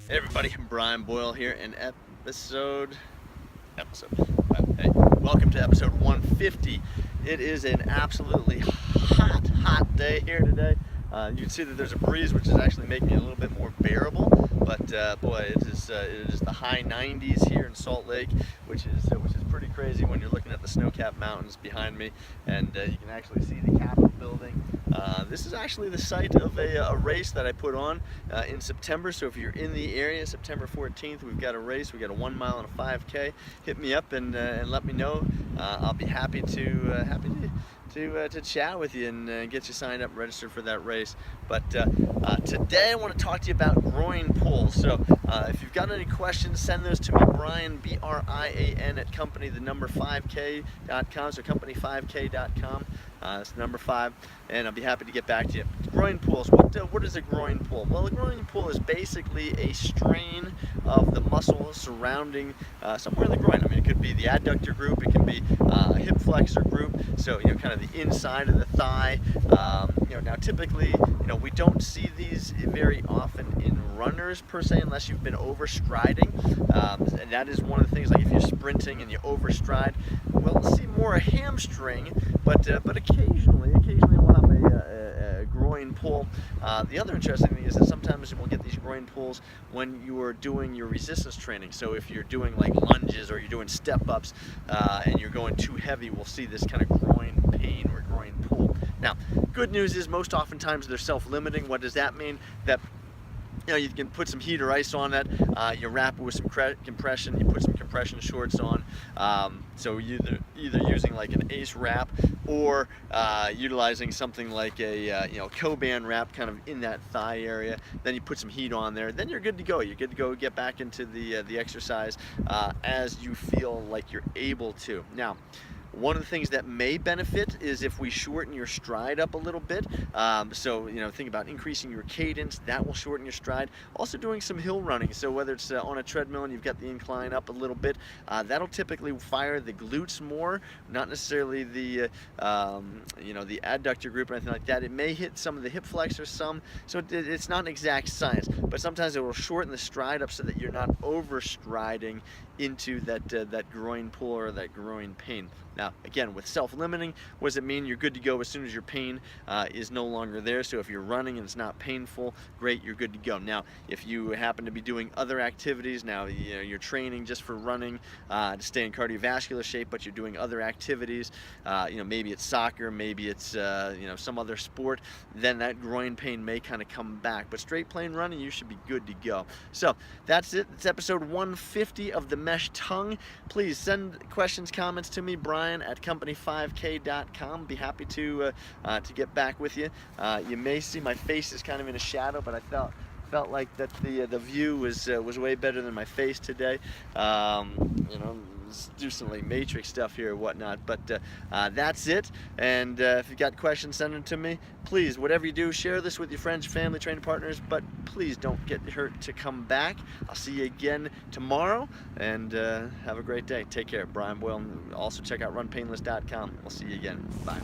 Hey everybody, Brian Boyle here in episode. Hey, welcome to episode 150. It is an absolutely hot day here today. You can see that there's a breeze, which is actually making it a little bit more bearable. But boy, it is the high 90s here in Salt Lake, which is pretty crazy when you're looking at the snow-capped mountains behind me, and you can actually see the Capitol building. This is actually the site of a race that I put on in September. So if you're in the area, September 14th, we've got a race. We got a 1 mile and a 5K. Hit me up and let me know. I'll be happy to chat with you and get you signed up, registered for that race. But today I want to talk to you about groin pulls. So if you've got any questions, send those to me, Brian, B-R-I-A-N, at company5k.com. So company5k.com. It's number 5, and I'll be happy to get back to you. Groin pulls. What is a groin pull? Well, a groin pull is basically a strain of the muscle surrounding somewhere in the groin. I mean, it could be the adductor group, it can be hip flexor group. So kind of the inside of the thigh. Now typically, we don't see these very often in runners per se, unless you've been overstriding, and that is one of the things. Like if you're sprinting and you overstride, we'll see more a hamstring, but occasionally we'll have a groin pull. The other interesting thing is that sometimes we'll get these groin pulls when you are doing your resistance training. So if you're doing like lunges or you're doing step ups and you're going too heavy, we'll see this kind of groin pain or groin pull. Now, good news is most oftentimes they're self-limiting. What does that mean? That you can put some heat or ice on it, you wrap it with some compression, you put some compression shorts on, so either using like an ace wrap or utilizing something like a Coban wrap kind of in that thigh area. Then you put some heat on there, then you're good to go. You're good to go, get back into the exercise as you feel like you're able to. Now, one of the things that may benefit is if we shorten your stride up a little bit. So think about increasing your cadence. That will shorten your stride. Also doing some hill running. So whether it's on a treadmill and you've got the incline up a little bit, that'll typically fire the glutes more, not necessarily the the adductor group or anything like that. It may hit some of the hip flexors some. So it's not an exact science, but sometimes it will shorten the stride up so that you're not overstriding into that groin pull or that groin pain. Now, again, with self-limiting, what does it mean? You're good to go as soon as your pain is no longer there. So if you're running and it's not painful, great, you're good to go. Now, if you happen to be doing other activities, now you're training just for running to stay in cardiovascular shape, but you're doing other activities, maybe it's soccer, maybe it's some other sport, then that groin pain may kind of come back. But straight plain running, you should be good to go. So that's it. It's episode 150 of the Mesh Tongue. Please send questions, comments to me, Brian, at company5k.com. Be happy to get back with you. You may see my face is kind of in a shadow, but I felt like that the view was way better than my face today. Let's do some like matrix stuff here or whatnot, but that's it. And if you've got questions, send them to me. Please, whatever you do, share this with your friends, your family, training partners, but please don't get hurt to come back. I'll see you again tomorrow, and have a great day. Take care. Brian Boyle. Also check out runpainless.com. We'll see you again. Bye.